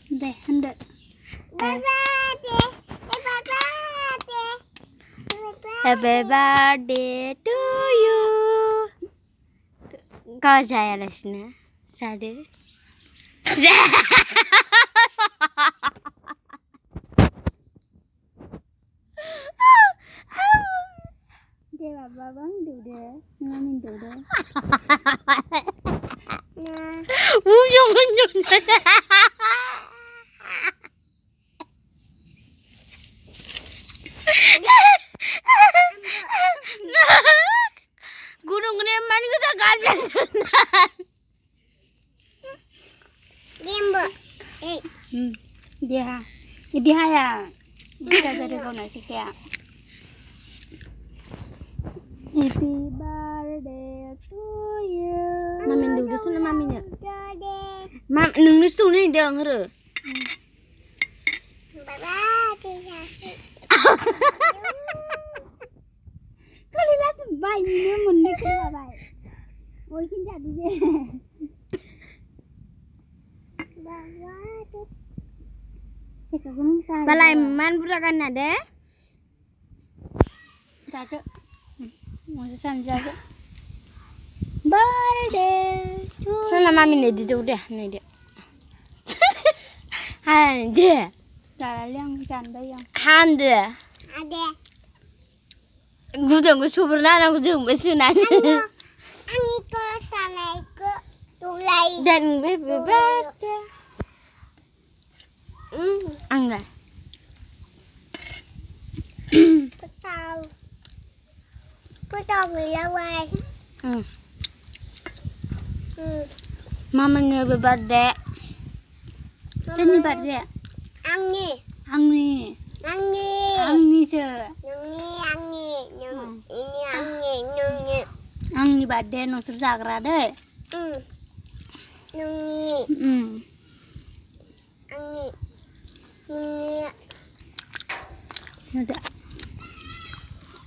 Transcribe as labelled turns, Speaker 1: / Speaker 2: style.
Speaker 1: Deh, hendak. Happy birthday to you. Kau saya lesnya, sada. Dia baba bang duduk, ngamin duduk. Uyung. Gunung Neman kita gagal.
Speaker 2: Gembu.
Speaker 1: Dia ya. Kita jadi kau nasi kayak. Happy birthday to you. Mamin dulu sana mamin ya. Mam nunggu tu ni dia ngere.
Speaker 2: Baba, Diya.
Speaker 1: Kali lah sebaik ni mundi kau baik. Oi kin jadi je. Balai man pura kan ada? Jadi, masih sanjang. Birthday to you. Sana mami ni dia udah ni dia. Han dia. Cara yang canda yang. Han dia.
Speaker 2: Ada.
Speaker 1: Gudang suburna na gudang basunan.
Speaker 2: Ani ko sana ko tulay.
Speaker 1: Dan bebek. Angga.
Speaker 2: Putau milawai.
Speaker 1: Mama ni birthday. Sini birthday.
Speaker 2: Angni
Speaker 1: je.
Speaker 2: Ini angni.
Speaker 1: Angni birthday no serjagra deh.
Speaker 2: Angni.
Speaker 1: Ada.